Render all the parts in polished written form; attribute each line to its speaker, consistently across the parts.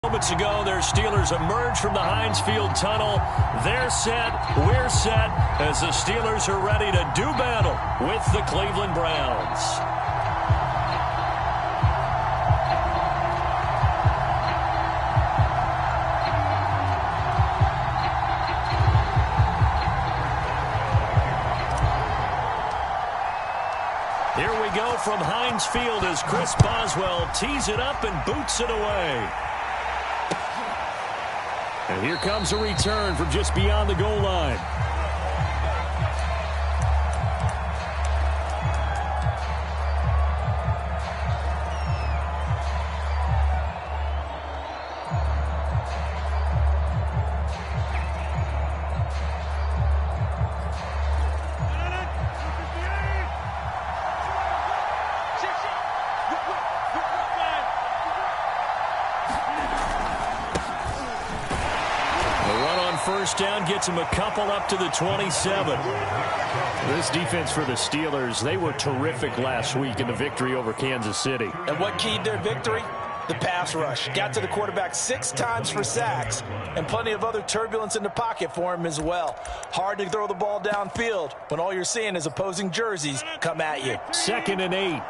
Speaker 1: Moments ago, their Steelers emerge from the Heinz Field tunnel. They're set, we're set, as the Steelers are ready to do battle with the Cleveland Browns. Here we go from Heinz Field as Chris Boswell tees it up and boots it away. And here comes a return from just beyond the goal line. First down gets him a couple up to the 27. This defense for the Steelers, they were terrific last week in the victory over Kansas City.
Speaker 2: And what keyed their victory? The pass rush. Got to the quarterback 6 times for sacks, and plenty of other turbulence in the pocket for him as well. Hard to throw the ball downfield when all you're seeing is opposing jerseys come at you.
Speaker 1: 2nd and 8.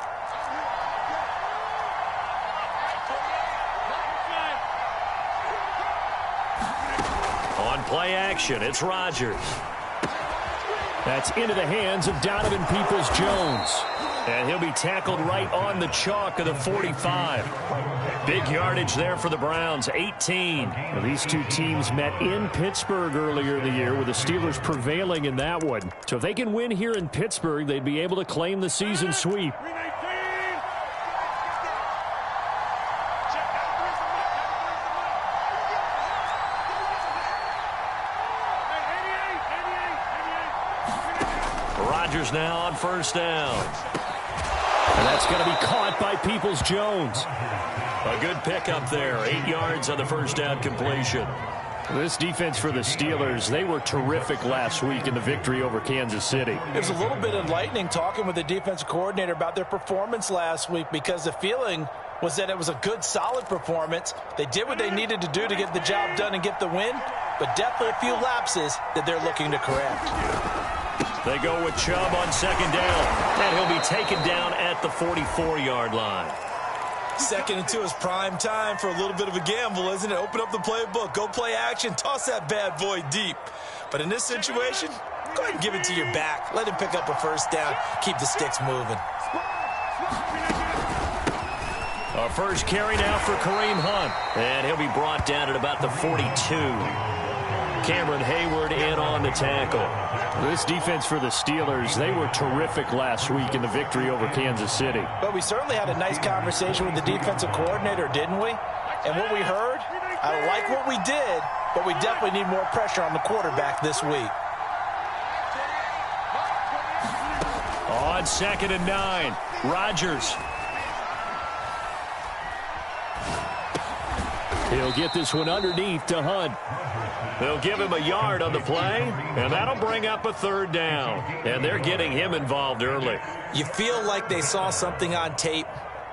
Speaker 1: Play action. It's Rodgers. That's into the hands of Donovan Peoples-Jones. And he'll be tackled right on the chalk of the 45. Big yardage there for the Browns, 18. Well, these two teams met in Pittsburgh earlier in the year with the Steelers prevailing in that one. So if they can win here in Pittsburgh, they'd be able to claim the season sweep. Rodgers now on first down. And that's going to be caught by Peoples-Jones. A good pickup there. 8 yards on the first down completion. This defense for the Steelers, they were terrific last week in the victory over Kansas City.
Speaker 2: It was a little bit enlightening talking with the defensive coordinator about their performance last week, because the feeling was that it was a good, solid performance. They did what they needed to do to get the job done and get the win, but definitely a few lapses that they're looking to correct.
Speaker 1: They go with Chubb on 2nd down, and he'll be taken down at the 44-yard line.
Speaker 2: 2nd and 2 is prime time for a little bit of a gamble, isn't it? Open up the playbook, go play action, toss that bad boy deep. But in this situation, go ahead and give it to your back. Let him pick up a first down, keep the sticks moving.
Speaker 1: Our first carry now for Kareem Hunt, and he'll be brought down at about the 42. Cameron Hayward in on the tackle. This defense for the Steelers, they were terrific last week in the victory over Kansas City.
Speaker 2: But we certainly had a nice conversation with the defensive coordinator, didn't we? And what we heard, I like what we did, but we definitely need more pressure on the quarterback this week.
Speaker 1: On 2nd and 9, Rodgers. He'll get this one underneath to Hunt. They'll give him a yard on the play, and that'll bring up a 3rd down. And they're getting him involved early.
Speaker 2: You feel like they saw something on tape,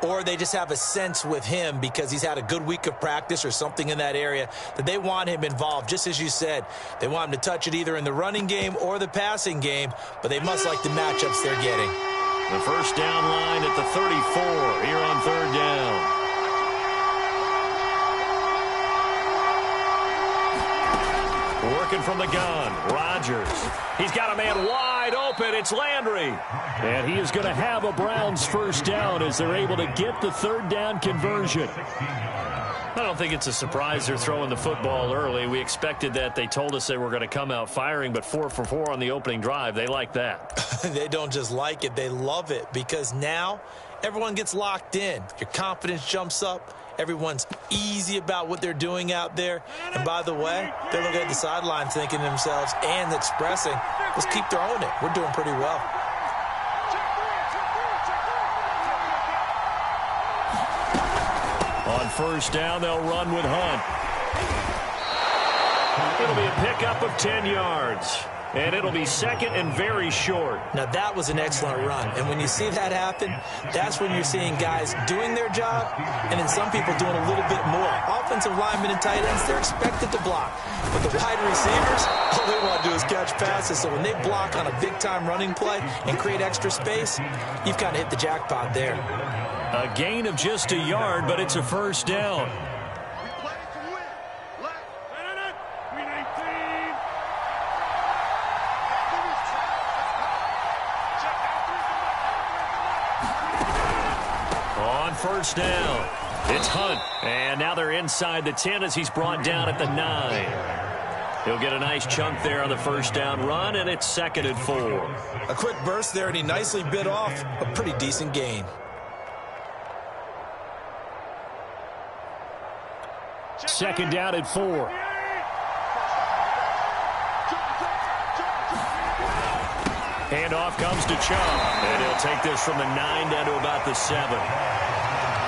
Speaker 2: or they just have a sense with him because he's had a good week of practice or something in that area that they want him involved. Just as you said, they want him to touch it either in the running game or the passing game, but they must like the matchups they're getting.
Speaker 1: The first down line at the 34 here on 3rd down. Working from the gun, Rodgers. He's got a man wide open. It's Landry. And he is going to have a Browns first down as they're able to get the 3rd down conversion. I don't think it's a surprise they're throwing the football early. We expected that. They told us they were going to come out firing, but 4 for 4 on the opening drive. They like that.
Speaker 2: They don't just like it. They love it, because now everyone gets locked in. Your confidence jumps up. Everyone's easy about what they're doing out there. And by the way, they're looking at the sideline thinking to themselves and expressing, let's keep throwing it. We're doing pretty well.
Speaker 1: On first down, they'll run with Hunt. It'll be a pickup of 10 yards. and it'll be second and very short.
Speaker 2: Now, that was an excellent run, and when you see that happen, that's when you're seeing guys doing their job, and then some people doing a little bit more. Offensive linemen and tight ends, they're expected to block, but the wide receivers, all they want to do is catch passes, so when they block on a big-time running play and create extra space, you've kind of hit the jackpot there.
Speaker 1: A gain of just a yard, but it's a first down. On first down, it's Hunt. And now they're inside the 10 as he's brought down at the 9. He'll get a nice chunk there on the first down run, and it's second and 4.
Speaker 2: A quick burst there, and he nicely bit off a pretty decent gain.
Speaker 1: Second down at 4. Handoff comes to Chubb, and he'll take this from the 9 down to about the 7.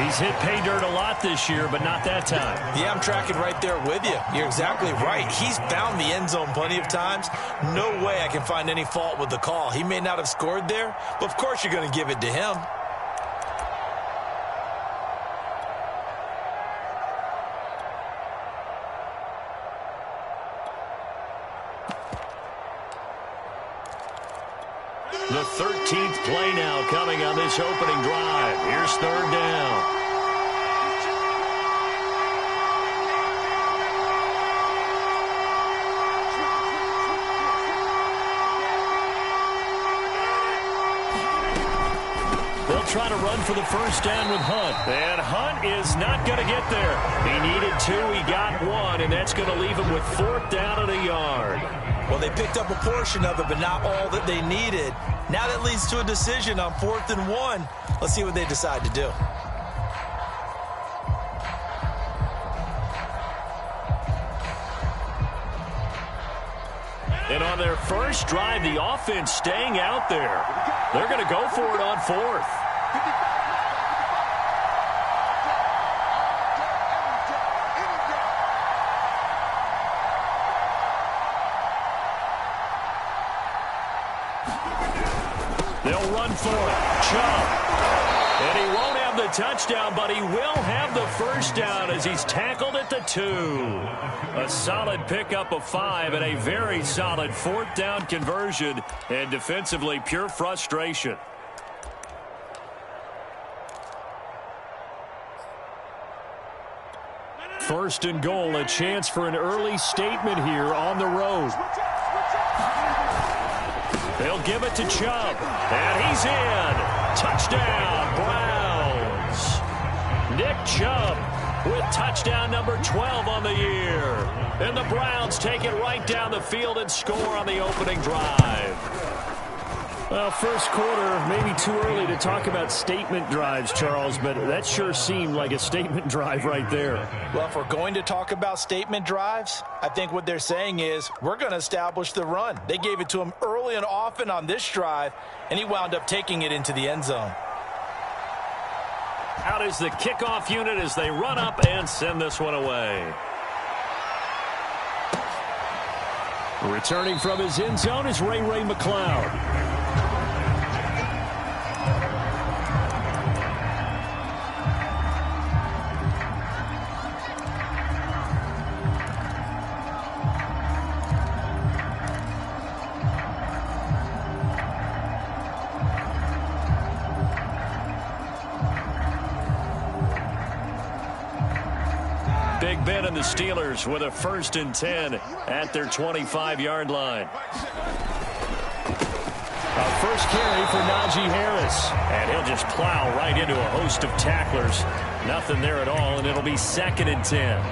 Speaker 1: He's hit pay dirt a lot this year, but not that time.
Speaker 2: Yeah, I'm tracking right there with you. You're exactly right. He's found the end zone plenty of times. No way I can find any fault with the call. He may not have scored there, but of course you're going to give it to him.
Speaker 1: The 13th play now coming on this opening drive. Here's third down. They'll try to run for the first down with Hunt. And Hunt is not going to get there. He needed 2, he got 1, and that's going to leave him with fourth down and a yard.
Speaker 2: Well, they picked up a portion of it, but not all that they needed. Now that leads to a decision on 4th and 1. Let's see what they decide to do.
Speaker 1: And on their first drive, the offense staying out there. They're going to go for it on 4th. They'll run for it. Chubb. And he won't have the touchdown, but he will have the first down as he's tackled at the 2. A solid pickup of 5 and a very solid fourth down conversion. And defensively, pure frustration. First and goal, a chance for an early statement here on the road. They'll give it to Chubb, and he's in. Touchdown, Browns. Nick Chubb with touchdown number 12 on the year. And the Browns take it right down the field and score on the opening drive. Well, first quarter, maybe too early to talk about statement drives, Charles, but that sure seemed like a statement drive right there.
Speaker 2: Well, if we're going to talk about statement drives, I think what they're saying is we're going to establish the run. They gave it to him early and often on this drive, and he wound up taking it into the end zone.
Speaker 1: Out is the kickoff unit as they run up and send this one away. Returning from his end zone is Ray McCloud. Big Ben and the Steelers with a 1st and 10 at their 25-yard line. Our first carry for Najee Harris. And he'll just plow right into a host of tacklers. Nothing there at all, and it'll be 2nd and 10.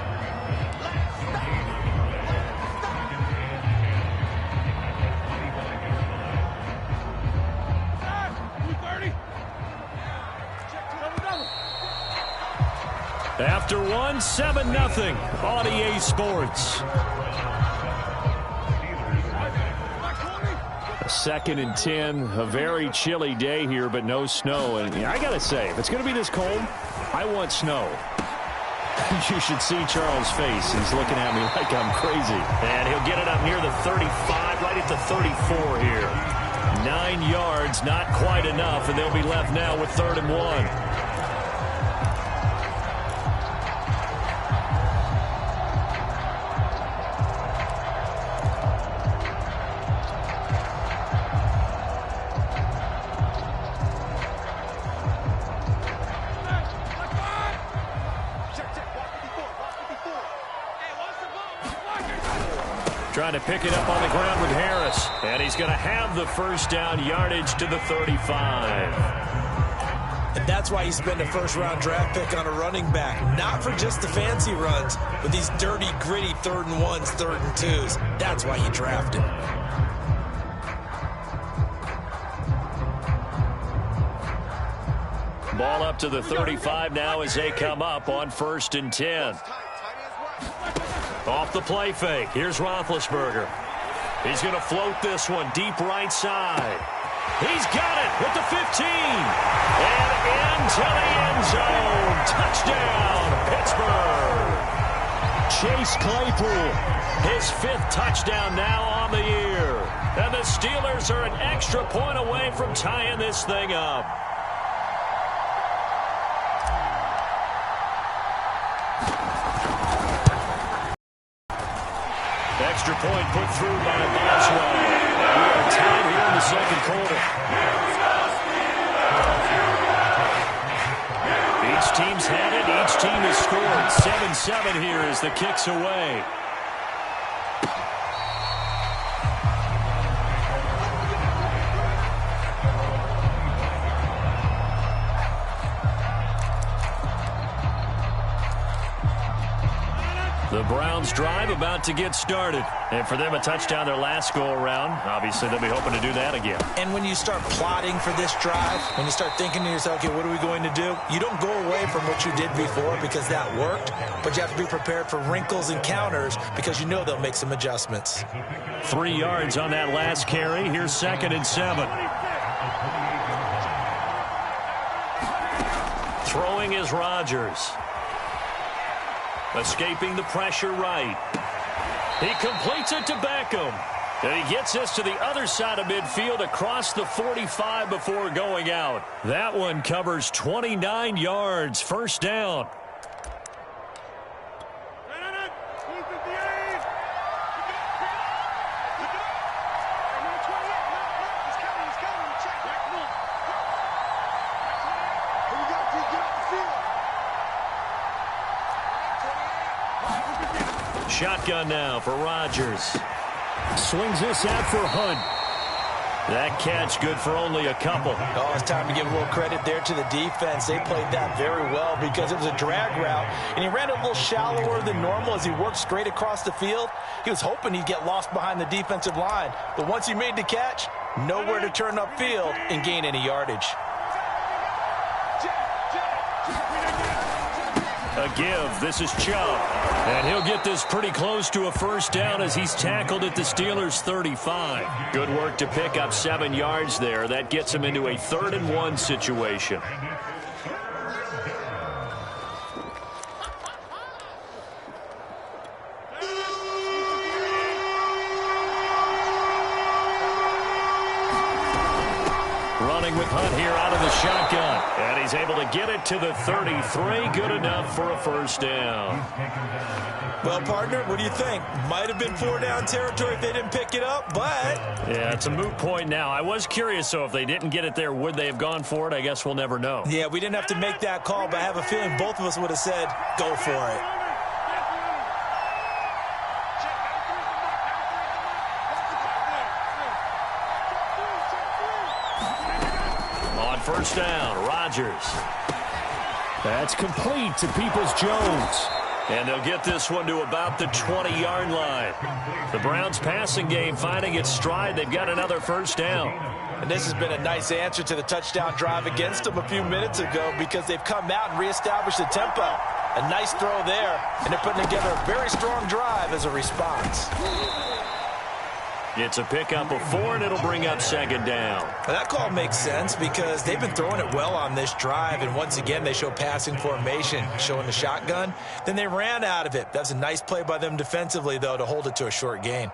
Speaker 1: After one, 7-0 on EA Sports. A 2nd and 10, a very chilly day here, but no snow. And I got to say, if it's going to be this cold, I want snow. You should see Charles' face. He's looking at me like I'm crazy. And he'll get it up near the 35, right at the 34 here. 9 yards, not quite enough, and they'll be left now with 3rd and 1. Trying to pick it up on the ground with Harris. And he's going to have the first down, yardage to the 35.
Speaker 2: And that's why you spend a first-round draft pick on a running back. Not for just the fancy runs, but these dirty, gritty 3rd and 1s, 3rd and 2s. That's why you draft him.
Speaker 1: Ball up to the 35 now as they come up on 1st and 10. Off the play fake. Here's Roethlisberger. He's going to float this one deep right side. He's got it with the 15. And into the end zone. Touchdown, Pittsburgh. Chase Claypool, his 5th touchdown now on the year. And the Steelers are an extra point away from tying this thing up. Extra point put through by Boswell. We are tied here in the 2nd quarter. Each team's had it. Each team has scored. 7-7 here as the kick's away. The Browns drive about to get started. And for them, a touchdown their last go-around. Obviously, they'll be hoping to do that again.
Speaker 2: And when you start plotting for this drive, when you start thinking to yourself, okay, what are we going to do? You don't go away from what you did before because that worked, but you have to be prepared for wrinkles and counters because you know they'll make some adjustments.
Speaker 1: 3 yards on that last carry. Here's 2nd and 7. Throwing is Rodgers. Escaping the pressure right. He completes it to Beckham. And he gets us to the other side of midfield across the 45 before going out. That one covers 29 yards. First down. Shotgun now for Rodgers. Swings this out for Hunt. That catch good for only a couple.
Speaker 2: Oh, it's time to give a little credit there to the defense. They played that very well because it was a drag route, and he ran a little shallower than normal as he worked straight across the field. He was hoping he'd get lost behind the defensive line, but once he made the catch, nowhere to turn upfield and gain any yardage.
Speaker 1: A give. This is Chubb. And he'll get this pretty close to a first down as he's tackled at the Steelers' 35. Good work to pick up 7 yards there. That gets him into a 3rd and 1 situation. Running with Hunt here out of the shotgun. And he's able to get it to the 33. Good enough for a first down.
Speaker 2: Well, partner, what do you think? Might have been 4-down territory if they didn't pick it up, but...
Speaker 1: Yeah, it's a moot point now. I was curious, so if they didn't get it there, would they have gone for it? I guess we'll never know.
Speaker 2: Yeah, we didn't have to make that call, but I have a feeling both of us would have said, go for it.
Speaker 1: On first down, Rodgers. That's complete to Peoples-Jones. And they'll get this one to about the 20-yard line. The Browns passing game finding its stride. They've got another first down.
Speaker 2: And this has been a nice answer to the touchdown drive against them a few minutes ago because they've come out and reestablished the tempo. A nice throw there, and they're putting together a very strong drive as a response.
Speaker 1: It's a pickup of 4, and it'll bring up second down.
Speaker 2: Well, that call makes sense because they've been throwing it well on this drive, and once again they show passing formation, showing the shotgun. Then they ran out of it. That was a nice play by them defensively, though, to hold it to a short gain.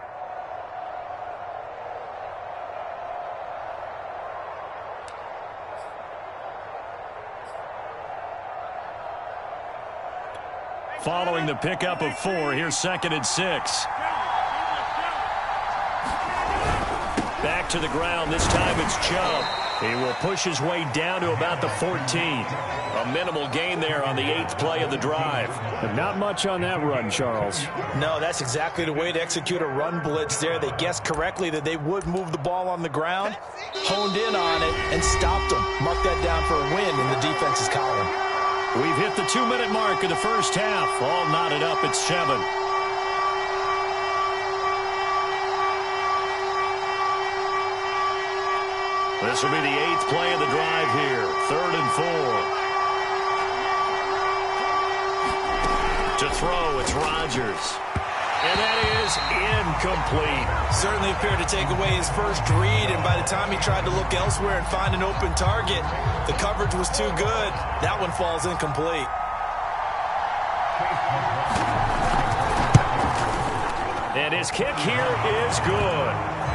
Speaker 1: Following the pickup of 4, here's 2nd and 6. Back to the ground. This time it's Chubb. He will push his way down to about the 14. A minimal gain there on the 8th play of the drive.
Speaker 3: But not much on that run, Charles.
Speaker 2: No, that's exactly the way to execute a run blitz there. They guessed correctly that they would move the ball on the ground, honed in on it, and stopped them. Mark that down for a win in the defense's column.
Speaker 1: We've hit the 2-minute mark of the first half. All knotted up at 7. This will be the 8th play of the drive here. 3rd and 4. To throw, it's Rodgers. And that is incomplete.
Speaker 2: Certainly appeared to take away his first read, and by the time he tried to look elsewhere and find an open target, the coverage was too good. That one falls incomplete.
Speaker 1: And his kick here is good.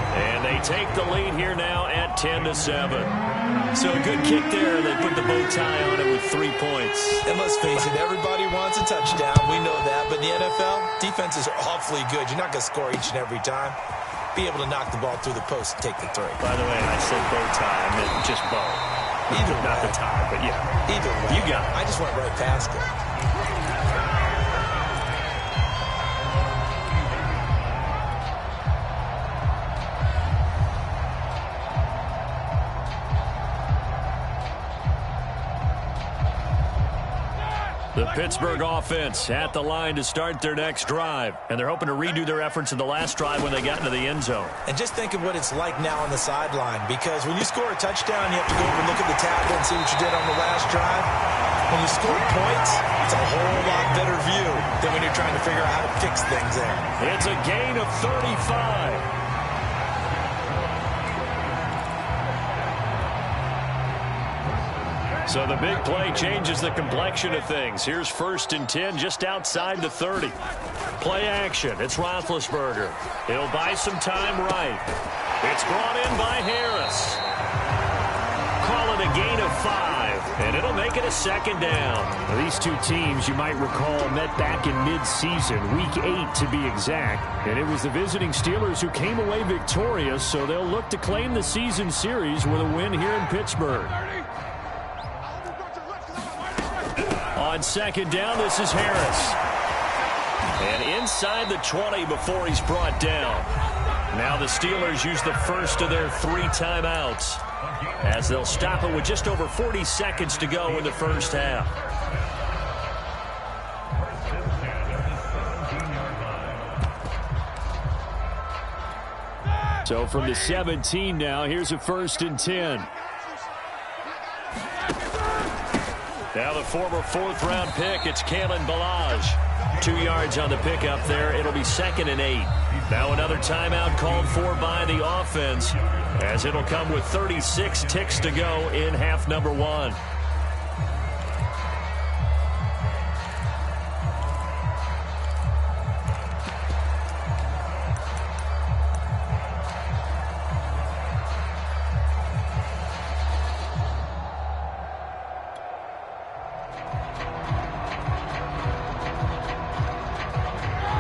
Speaker 1: And they take the lead here now at 10-7. So a good kick there. They put the bow tie on it with 3 points.
Speaker 2: And let's face it, everybody wants a touchdown. We know that. But in the NFL, defenses are awfully good. You're not going to score each and every time. Be able to knock the ball through the post and take the 3.
Speaker 1: By the way, I said bow tie. I meant just bow.
Speaker 2: Either way.
Speaker 1: Not the tie, but yeah.
Speaker 2: Either way.
Speaker 1: You got it.
Speaker 2: I just went right past it.
Speaker 1: The Pittsburgh offense at the line to start their next drive. And they're hoping to redo their efforts in the last drive when they got into the end zone.
Speaker 2: And just think of what it's like now on the sideline, because when you score a touchdown, you have to go over and look at the tablet and see what you did on the last drive. When you score points, it's a whole lot better view than when you're trying to figure out how to fix things there.
Speaker 1: It's a gain of 35. So the big play changes the complexion of things. Here's 1st and 10 just outside the 30. Play action. It's Roethlisberger. He'll buy some time right. It's brought in by Harris. Call it a gain of 5, and it'll make it a 2nd down.
Speaker 3: Now, these two teams, you might recall, met back in mid-season, Week 8 to be exact. And it was the visiting Steelers who came away victorious, so they'll look to claim the season series with a win here in Pittsburgh.
Speaker 1: On 2nd down, this is Harris. And inside the 20 before he's brought down. Now the Steelers use the first of their 3 timeouts, as they'll stop it with just over 40 seconds to go in the first half.
Speaker 3: So from the 17 now, here's a 1st and 10.
Speaker 1: Now the former 4th-round pick, it's Kalen Ballage. 2 yards on the pickup there. It'll be 2nd and 8. Now another timeout called for by the offense, as it'll come with 36 ticks to go in half number 1.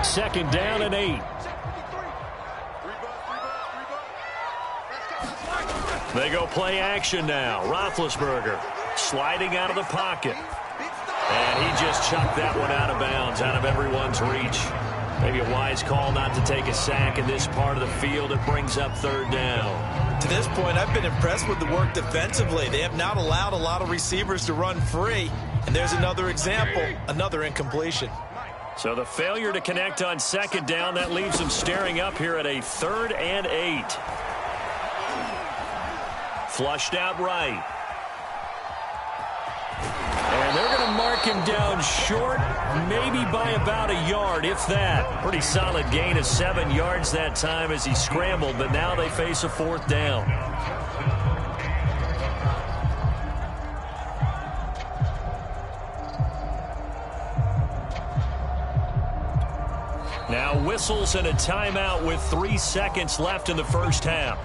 Speaker 1: Second down and 8. They go play action now. Roethlisberger sliding out of the pocket. And he just chucked that one out of bounds, out of everyone's reach. Maybe a wise call not to take a sack in this part of the field. It brings up 3rd down.
Speaker 2: To this point, I've been impressed with the work defensively. They have not allowed a lot of receivers to run free. And there's another example, another incompletion.
Speaker 1: So the failure to connect on 2nd down, that leaves them staring up here at a 3rd and 8. Flushed out right. And they're going to mark mark him down short, maybe by about a yard, if that. Pretty solid gain of 7 yards that time as he scrambled, but now they face a 4th down. Now whistles and a timeout with 3 seconds left in the first half.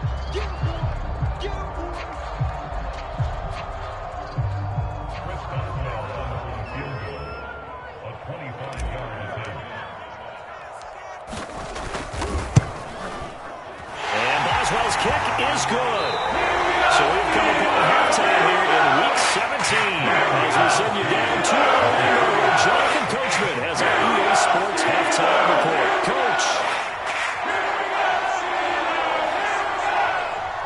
Speaker 1: And Boswell's kick is good. So we've come upon halftime here in Week 17 as we send you down to Orlando where Jonathan Coachman has our EA Sports halftime report. Coach.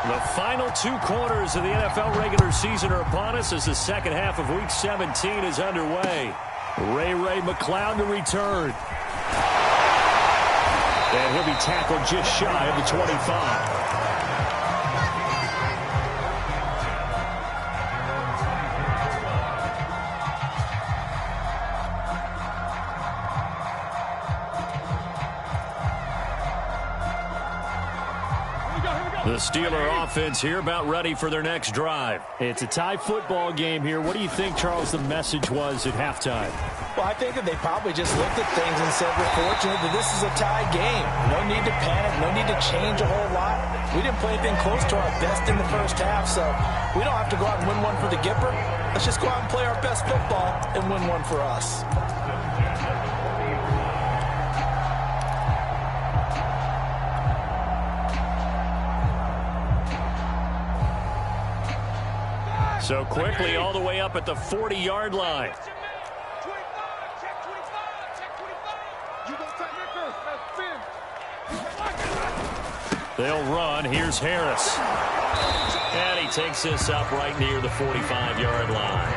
Speaker 1: The final 2 quarters of the NFL regular season are upon us as the second half of Week 17 is underway. Ray McCloud to return. And he'll be tackled just shy of the 25. The Steeler offense here about ready for their next drive.
Speaker 3: It's a tie football game here. What do you think, Charles, the message was at halftime?
Speaker 2: Well, I think that they probably just looked at things and said, we're fortunate that this is a tie game. No need to panic. No need to change a whole lot. We didn't play anything close to our best in the first half, so we don't have to go out and win one for the Gipper. Let's just go out and play our best football and win one for us.
Speaker 1: So quickly all the way up at the 40-yard line. They'll run. Here's Harris. And he takes this up right near the 45-yard line.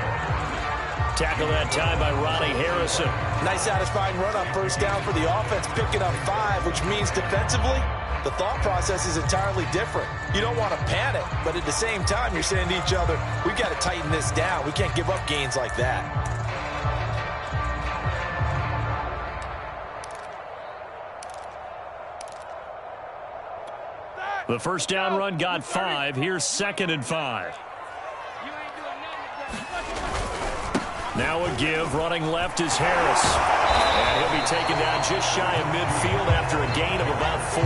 Speaker 1: Tackle that time by Ronnie Harrison.
Speaker 2: Nice satisfying run on first down for the offense, picking up 5, which means defensively, the thought process is entirely different. You don't want to panic, but at the same time, you're saying to each other, we've got to tighten this down. We can't give up gains like that.
Speaker 1: The first down run got 5. Here's 2nd and 5. Now a give. Running left is Harris. And he'll be taken down just shy of midfield after a gain of about 4.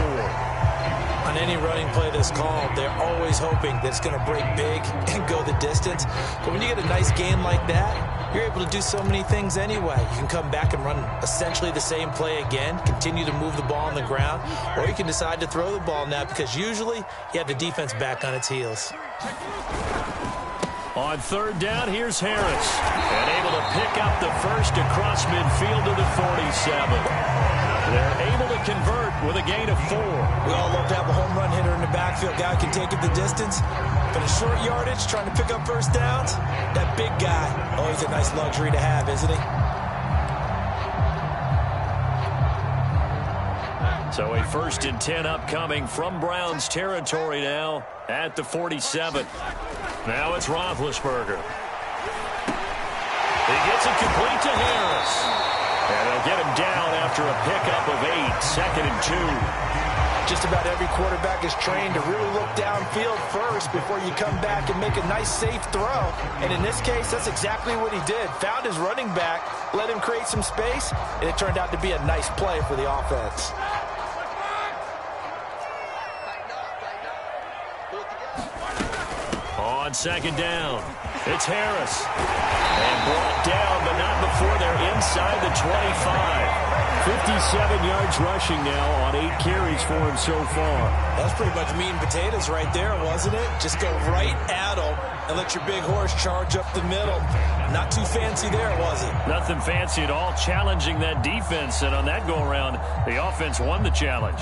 Speaker 2: On any running play that's called, they're always hoping that it's going to break big and go the distance. But when you get a nice gain like that, you're able to do so many things anyway. You can come back and run essentially the same play again, continue to move the ball on the ground, or you can decide to throw the ball now because usually you have the defense back on its heels.
Speaker 1: On 3rd down, here's Harris. And able to pick up the first across midfield to the 47. They're able to convert with a gain of 4.
Speaker 2: We all love to have a home run hitter in the backfield. Guy can take it the distance. But a short yardage, trying to pick up first downs, that big guy, always a nice luxury to have, isn't he?
Speaker 1: So a 1st and 10 upcoming from Browns territory now at the 47. Now it's Roethlisberger. He gets it complete to Harris. And they'll get him down after a pickup of 8, 2nd and 2.
Speaker 2: Just about every quarterback is trained to really look downfield first before you come back and make a nice, safe throw. And in this case, that's exactly what he did. Found his running back, let him create some space, and it turned out to be a nice play for the offense.
Speaker 1: On 2nd down, it's Harris. And brought down, but not before they're inside the 25.
Speaker 3: 57 yards rushing now on 8 carries for him so far.
Speaker 2: That's pretty much meat and potatoes right there, wasn't it? Just go right at him and let your big horse charge up the middle. Not too fancy there, was it?
Speaker 1: Nothing fancy at all, challenging that defense. And on that go-around, the offense won the challenge.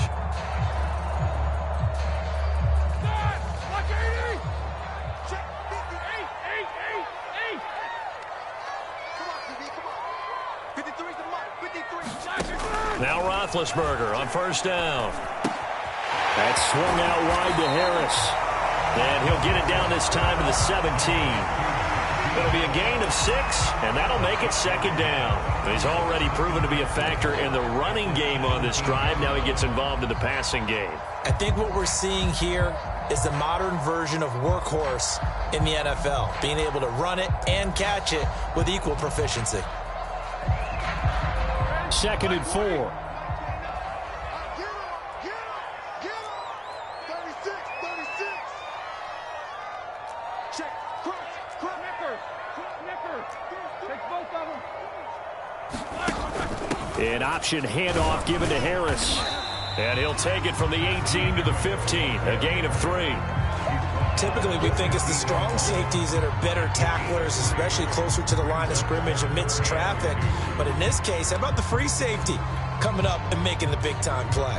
Speaker 1: Now Roethlisberger on 1st down.
Speaker 3: That's swung out wide to Harris.
Speaker 1: And he'll get it down this time to the 17. It'll be a gain of 6, and that'll make it second down. He's already proven to be a factor in the running game on this drive. Now he gets involved in the passing game.
Speaker 2: I think what we're seeing here is the modern version of workhorse in the NFL, being able to run it and catch it with equal proficiency.
Speaker 3: 2nd and 4. An option handoff given to Harris.
Speaker 1: And he'll take it from the 18 to the 15, a gain of 3.
Speaker 2: Typically, we think it's the strong safeties that are better tacklers, especially closer to the line of scrimmage amidst traffic. But in this case, how about the free safety coming up and making the big-time play?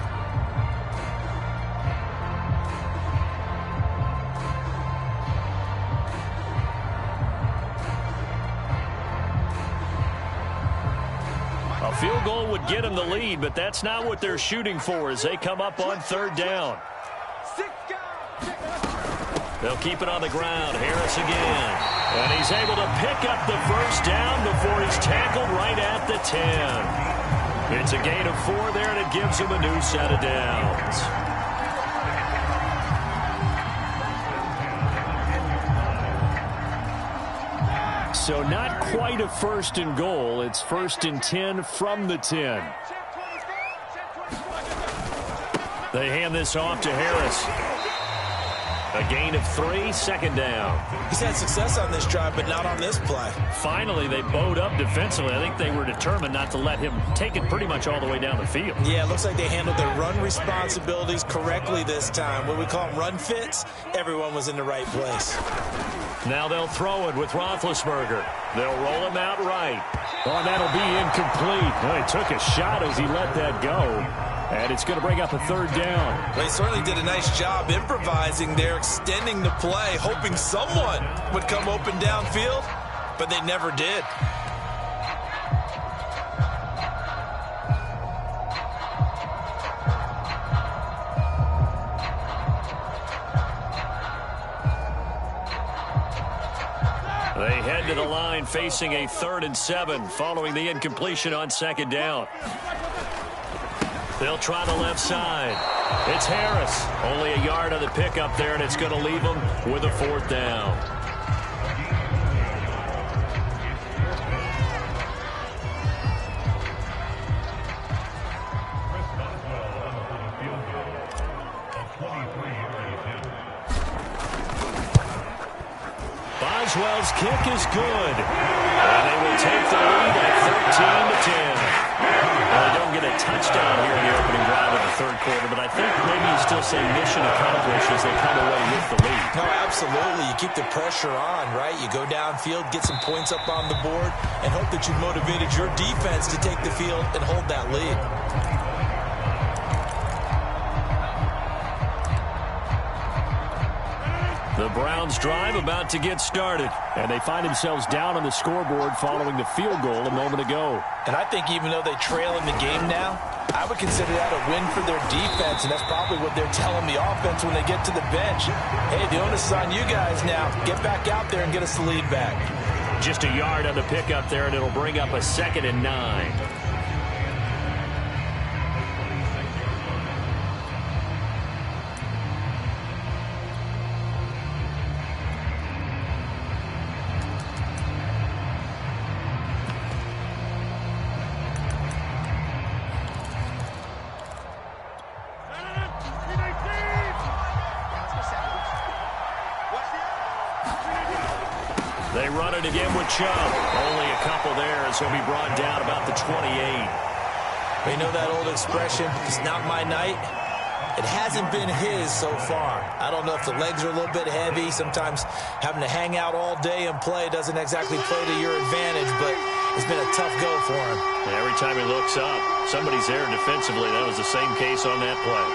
Speaker 1: A field goal would get them the lead, but that's not what they're shooting for as they come up on 3rd down. They'll keep it on the ground. Harris again. And he's able to pick up the 1st down before he's tackled right at the 10. It's a gain of 4 there, and it gives him a new set of downs.
Speaker 3: So not quite a 1st and goal. It's 1st and 10 from the 10.
Speaker 1: They hand this off to Harris. A gain of 3, 2nd down.
Speaker 2: He's had success on this drive, but not on this play.
Speaker 1: Finally, they bowed up defensively. I think they were determined not to let him take it pretty much all the way down the field.
Speaker 2: Yeah, it looks like they handled their run responsibilities correctly this time. What we call them run fits, everyone was in the right place.
Speaker 1: Now they'll throw it with Roethlisberger. They'll roll him out right.
Speaker 3: Oh, that'll be incomplete. Well, he took a shot as he let that go. And it's going to bring up a 3rd down.
Speaker 2: They certainly did a nice job improvising there, extending the play, hoping someone would come open downfield, but they never did.
Speaker 1: They head to the line facing a 3rd and 7 following the incompletion on 2nd down. They'll try the left side. It's Harris. Only a yard on the pickup there, and it's going to leave them with a 4th down. Boswell's kick is good. And they will take the lead at 13-10. Well, they don't get a touchdown here in the opening drive of the 3rd quarter, but I think maybe you still say mission accomplished as they come away with the lead.
Speaker 2: No, absolutely. You keep the pressure on, right? You go downfield, get some points up on the board, and hope that you've motivated your defense to take the field and hold that lead.
Speaker 3: The Browns drive about to get started, and they find themselves down on the scoreboard following the field goal a moment ago.
Speaker 2: And I think even though they trail in the game now, I would consider that a win for their defense, and that's probably what they're telling the offense when they get to the bench. Hey, the onus is on you guys now. Get back out there and get us the lead back.
Speaker 1: Just a yard on the pickup there, and it'll bring up a 2nd and 9. They run it again with Chubb. Only a couple there as he'll be brought down about the 28.
Speaker 2: We know that old expression, it's not my night. It hasn't been his so far. I don't know if the legs are a little bit heavy. Sometimes having to hang out all day and play doesn't exactly play to your advantage, but it's been a tough go for him.
Speaker 1: And every time he looks up, somebody's there defensively. That was the same case on that play.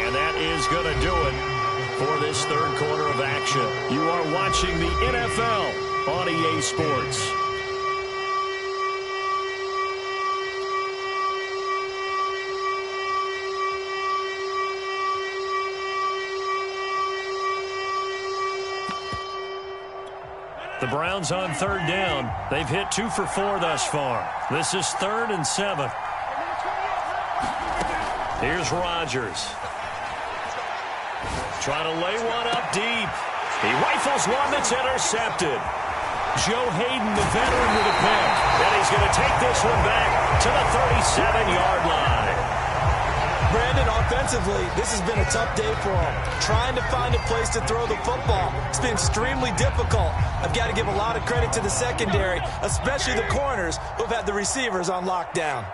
Speaker 1: And that is going to do it for this 3rd quarter of action. You are watching the NFL on EA Sports. The Browns on third down. They've hit 2 for 4 thus far. This is 3rd and 7. Here's Rodgers. Trying to lay one up deep. He rifles one that's intercepted. Joe Hayden, the veteran, with a pick. And he's going to take this one back to the 37-yard line.
Speaker 2: Brandon, offensively, this has been a tough day for him. Trying to find a place to throw the football. It's been extremely difficult. I've got to give a lot of credit to the secondary, especially the corners who've had the receivers on lockdown.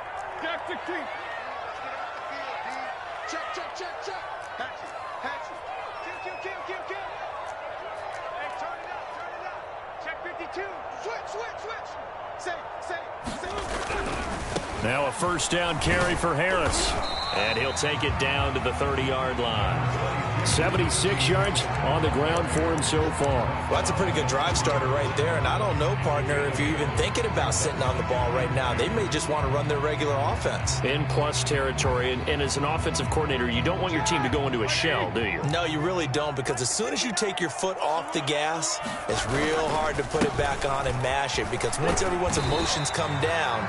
Speaker 1: Now a first down carry for Harris. And he'll take it down to the 30-yard line. 76 yards on the ground for him so far.
Speaker 2: Well, that's a pretty good drive starter right there. And I don't know, partner, if you're even thinking about sitting on the ball right now. They may just want to run their regular offense.
Speaker 1: In plus territory. And as an offensive coordinator, you don't want your team to go into a shell, do you?
Speaker 2: No, you really don't, because as soon as you take your foot off the gas, it's real hard to put it back on and mash it, because once everyone's emotions come down,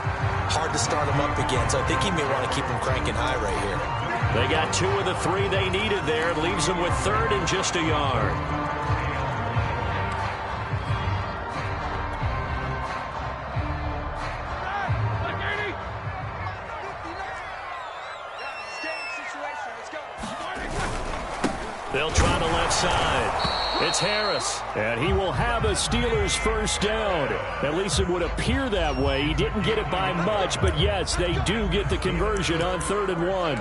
Speaker 2: hard to start them up again. So I think he may want to keep them cranking high right here.
Speaker 1: They got 2 of the 3 they needed there. It leaves them with 3rd and just a yard. They'll try the left side. It's Harris.
Speaker 3: And he will have a Steelers first down. At least it would appear that way. He didn't get it by much, but yes, they do get the conversion on 3rd and 1.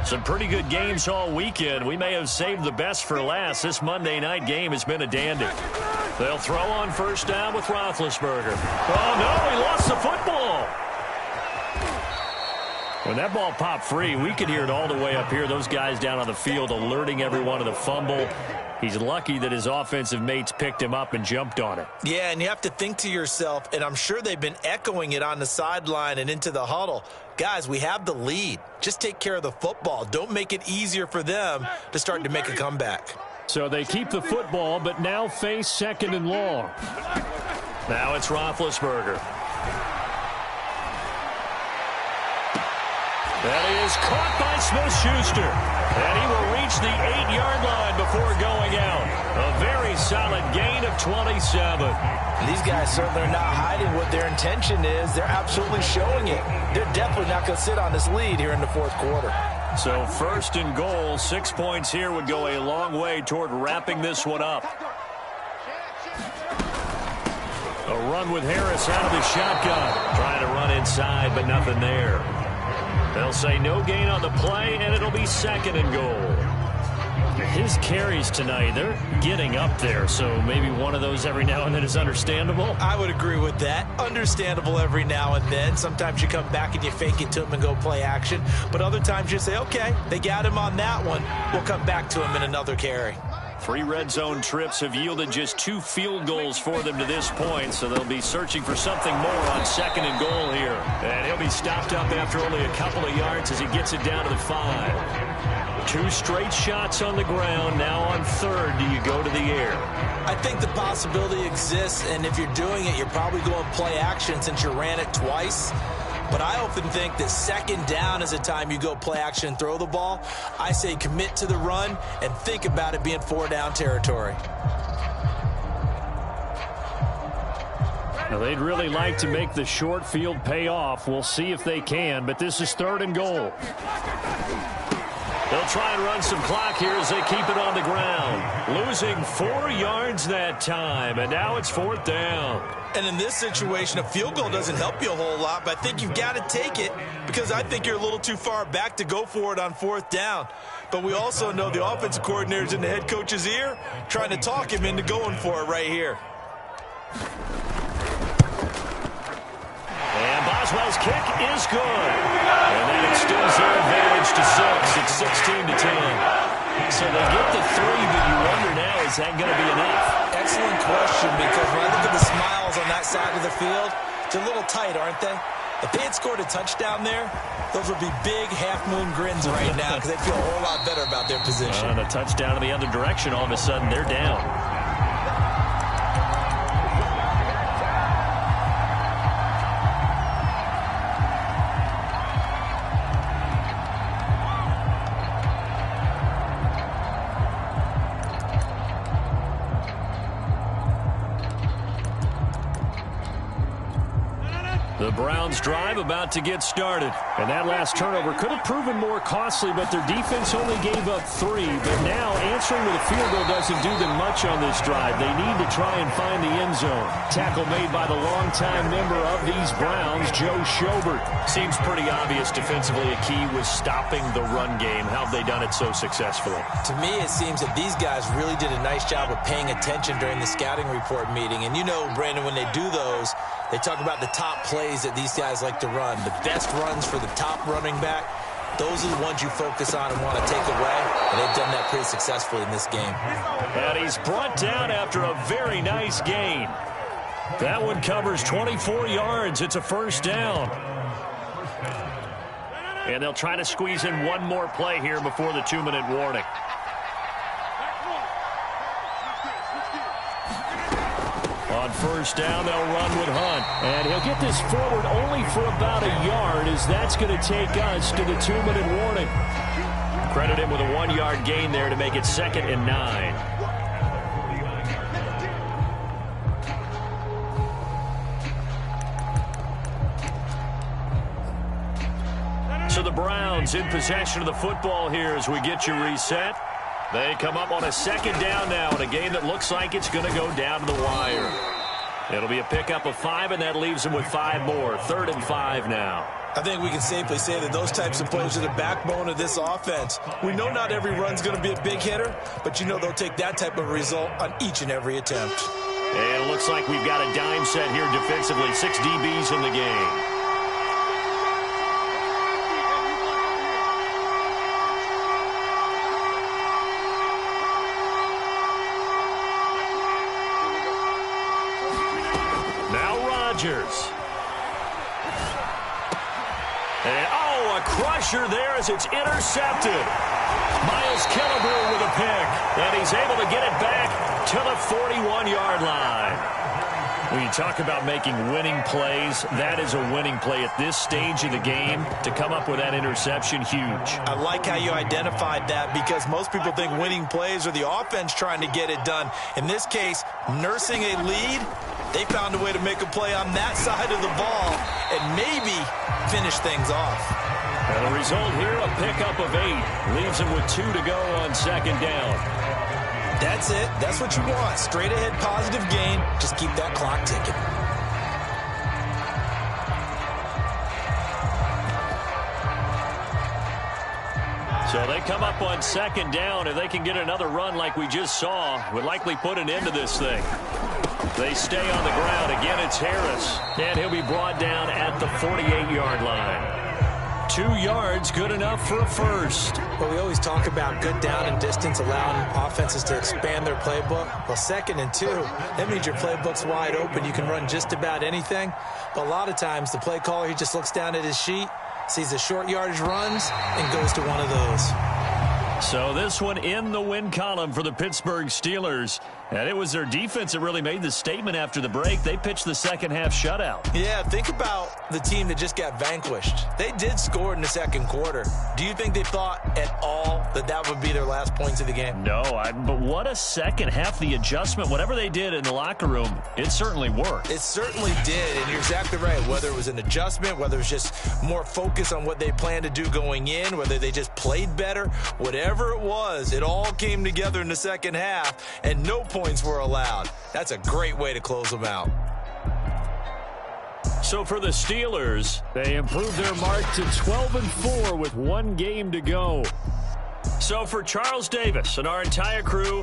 Speaker 1: Some pretty good games all weekend. We may have saved the best for last. This Monday night game has been a dandy. They'll throw on first down with Roethlisberger. Oh, no, he lost the football. When that ball popped free, we could hear it all the way up here. Those guys down on the field alerting everyone of the fumble. He's lucky that his offensive mates picked him up and jumped on it.
Speaker 2: Yeah, and you have to think to yourself, and I'm sure they've been echoing it on the sideline and into the huddle. Guys, we have the lead. Just take care of the football. Don't make it easier for them to start to make a comeback.
Speaker 3: So they keep the football, but now face 2nd and long.
Speaker 1: Now it's Roethlisberger. That is caught by Smith-Schuster. And he will reach the 8-yard line before going out. A very solid gain of 27.
Speaker 2: These guys certainly are not hiding what their intention is. They're absolutely showing it. They're definitely not going to sit on this lead here in the 4th quarter.
Speaker 1: So 1st and goal, 6 points here would go a long way toward wrapping this one up. A run with Harris out of the shotgun. Trying to run inside, but nothing there. They'll say no gain on the play, and it'll be 2nd and goal.
Speaker 3: His carries tonight, they're getting up there, so maybe one of those every now and then is understandable.
Speaker 2: I would agree with that. Understandable every now and then. Sometimes you come back and you fake it to him and go play action. But other times you say, okay, they got him on that one. We'll come back to him in another carry.
Speaker 1: 3 red zone trips have yielded just 2 field goals for them to this point, so they'll be searching for something more on 2nd and goal here. And he'll be stopped up after only a couple of yards as he gets it down to the 5. 2 straight shots on the ground. Now on 3rd, do you go to the air?
Speaker 2: I think the possibility exists, and if you're doing it, you're probably going play action since you ran it twice. But I often think that 2nd down is a time you go play action and throw the ball. I say commit to the run and think about it being 4-down territory.
Speaker 3: Now, they'd really like to make the short field pay off. We'll see if they can, but this is 3rd and goal.
Speaker 1: They'll try and run some clock here as they keep it on the ground. Losing 4 yards that time, and now it's 4th down.
Speaker 2: And in this situation, a field goal doesn't help you a whole lot, but I think you've got to take it because I think you're a little too far back to go for it on 4th down. But we also know the offensive coordinator's in the head coach's ear trying to talk him into going for it right here.
Speaker 1: And Boswell's kick is good. And that extends their advantage to 6. It's 16-10. So they get the 3, but you wonder now, is that going to be enough?
Speaker 2: Excellent question, because when I look at the smiles on that side of the field, they're a little tight, aren't they? If they had scored a touchdown there, those would be big half-moon grins right now because they feel a whole lot better about their position.
Speaker 1: And a touchdown in the other direction, all of a sudden they're down. The Browns drive about to get started. And that last turnover could have proven more costly, but their defense only gave up 3. But now answering with a field goal doesn't do them much on this drive. They need to try and find the end zone. Tackle made by the longtime member of these Browns, Joe Schobert. Seems pretty obvious defensively a key was stopping the run game. How have they done it so successfully?
Speaker 2: To me, it seems that these guys really did a nice job of paying attention during the scouting report meeting. And you know, Brandon, when they do those, they talk about the top plays that these guys like to run. The best runs for the top running back, those are the ones you focus on and want to take away. And they've done that pretty successfully in this game.
Speaker 1: And he's brought down after a very nice gain. That one covers 24 yards. It's a first down. And they'll try to squeeze in one more play here before the 2-minute warning. On first down, they'll run with Hunt. And he'll get this forward only for about a yard, as that's going to take us to the 2-minute warning. Credit him with a 1-yard gain there to make it 2nd and 9. So the Browns in possession of the football here as we get you reset. They come up on a 2nd down now in a game that looks like it's going to go down to the wire. It'll be a pickup of 5, and that leaves them with 5 more. 3rd and 5 now.
Speaker 2: I think we can safely say that those types of plays are the backbone of this offense. We know not every run's going to be a big hitter, but you know they'll take that type of result on each and every attempt.
Speaker 1: And it looks like we've got a dime set here defensively. 6 DBs in the game. And, a crusher there as it's intercepted. Miles Killebrew with a pick, and he's able to get it back to the 41-yard line. When you talk about making winning plays, that is a winning play at this stage of the game. To come up with that interception, huge.
Speaker 2: I like how you identified that, because most people think winning plays are the offense trying to get it done. In this case, nursing a lead, they found a way to make a play on that side of the ball and maybe finish things off.
Speaker 1: And the result here, a pickup of 8. Leaves them with 2 to go on 2nd down.
Speaker 2: That's it. That's what you want. Straight ahead positive gain. Just keep that clock ticking.
Speaker 1: So they come up on 2nd down. If they can get another run like we just saw, would likely put an end to this thing. They stay on the ground. Again, it's Harris. And he'll be brought down at the 48-yard line. 2 yards, good enough for a first.
Speaker 2: Well, we always talk about good down and distance, allowing offenses to expand their playbook. Well, 2nd and 2, that means your playbook's wide open. You can run just about anything. But a lot of times, the play caller, he just looks down at his sheet, sees the short yardage runs, and goes to one of those.
Speaker 1: So this one in the win column for the Pittsburgh Steelers. And it was their defense that really made the statement after the break. They pitched the second half shutout.
Speaker 2: Yeah, think about the team that just got vanquished. They did score in the second quarter. Do you think they thought at all that that would be their last points of the game?
Speaker 1: No, but what a second half. The adjustment, whatever they did in the locker room, it certainly worked.
Speaker 2: It certainly did, and you're exactly right. Whether it was an adjustment, whether it was just more focus on what they planned to do going in, whether they just played better, whatever it was, it all came together in the second half, and no points were allowed. That's a great way to close them out.
Speaker 1: So for the Steelers, they improved their mark to 12-4 with 1 game to go. So for Charles Davis and our entire crew,